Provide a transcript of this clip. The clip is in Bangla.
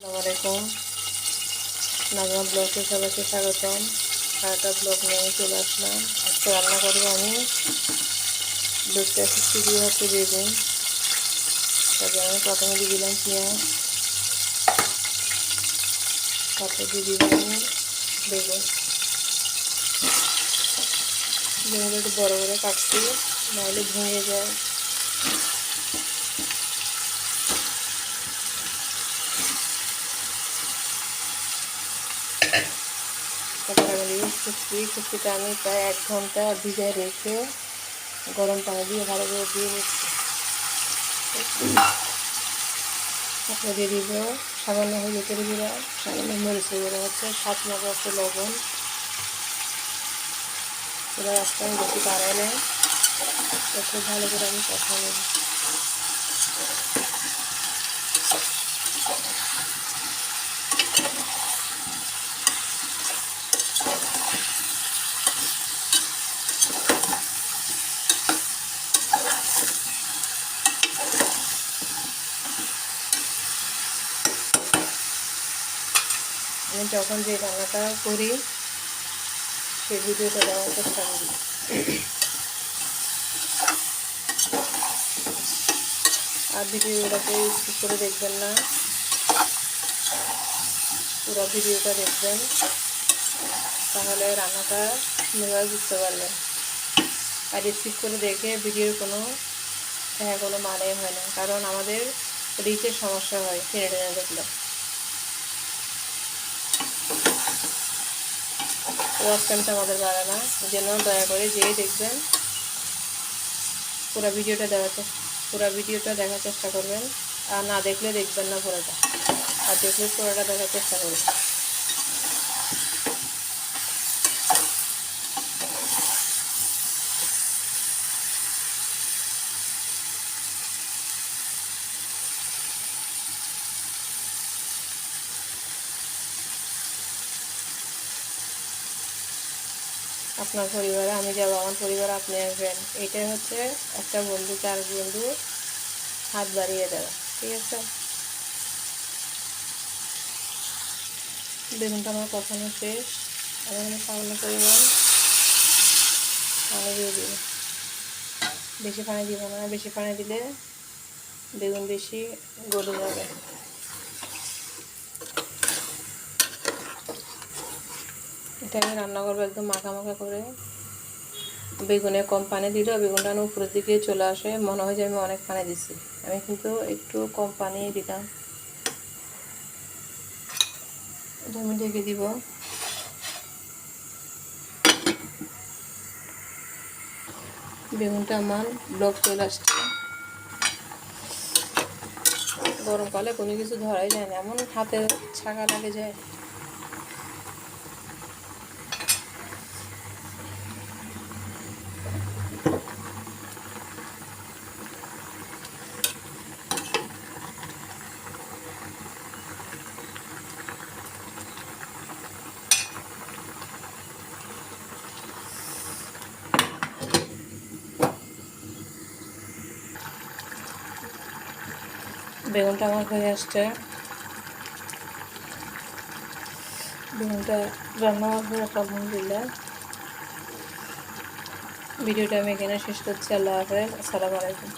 আসসালামু আলাইকুম। নাজমা ব্লগে সবাইকে স্বাগতম। আরেকটা ব্লগ নিয়ে আমি চলে আসলাম। আজকে রান্না করবো আমি দেখতে আসছি দিয়ে হচ্ছে বেগুন। তারপরে আমি প্রথমে দিয়ে দিলাম পেঁয়াজ, তারপর দিয়ে দিলাম বেগুন। বেগুনটা একটু বড় করে কাটছি, নাহলে ভেঙে যায়। তারপর আমি দিয়ে খুশিটা আমি প্রায় 1 ঘন্টা ভিজায় রেখে গরম পানি দিয়ে ভালো করে দিয়ে নিচ্ছি। তারপরে দিয়ে দিব সামান্য হলুদের গুঁড়া, সামান্য মরিচের গুঁড়া, হচ্ছে স্বাদ মতো হচ্ছে লবণ। এবার আজকে আমি বেশি বাড়াই নেই, খুব ভালো করে আমি কষা নেব। আমি যখন যে রান্নাটা করি সেই ভিডিওটা দেওয়ার চেষ্টা করি। আর ভিডিওটাকে স্কিপ করে দেখবেন না, পুরো ভিডিওটা দেখবেন, তাহলে রান্নাটা সুন্দরভাবে বুঝতে পারবেন। আর স্কিপ করে দেখে ভিডিওর কোনো মানে হয় না, কারণ আমাদের রিচের সমস্যা হয় টেনে টেনে দেখলে। ওয়াচ টাইমটা আমাদের বাড়ে না, এই জন্য দয়া করে যেয়ে দেখবেন, পুরো ভিডিওটা দেখার চেষ্টা করবেন। আর না দেখলে দেখবেন না পুরোটা, আর দেখলে পুরোটা দেখার চেষ্টা করবেন। আপনার পরিবারে আমি যাব, আমার পরিবারে আপনি আসবেন, এইটাই হচ্ছে একটা বন্ধুকে আর বন্ধু হাত বাড়িয়ে দেওয়া। ঠিক আছে, বেগুনটা আমার কষানো শেষ। আমি এখানে সামান্য পরিমাণ পানি দিয়ে দিব। বেশি পানি দিব না, বেশি পানি দিলে বেগুন বেশি গলে যাবে। এটা আমি রান্না করবো একদম মাখা মাখা করে। বেগুনে কম পানি দিলেও বেগুনটা উপরের দিকে চলে আসে, মনে হয় যে আমি অনেক পানি দিচ্ছি। আমি কিন্তু একটু কম পানি দিলাম। এটা আমি ঢেকে দিব। বেগুনটা আমার ব্লক চলে আসছে। গরমকালে কোনো কিছু ধরাই যায় না, এমন হাতে ছাকা লাগে যায়। বেগুনটা আমার হয়ে আসছে। বেগুনটা রান্না হয়ে আসছে আলহামদুলিল্লাহ। ভিডিওটা আমি এখানে শেষ করছি। আল্লাহ হাফেজ, আসসালামু আলাইকুম।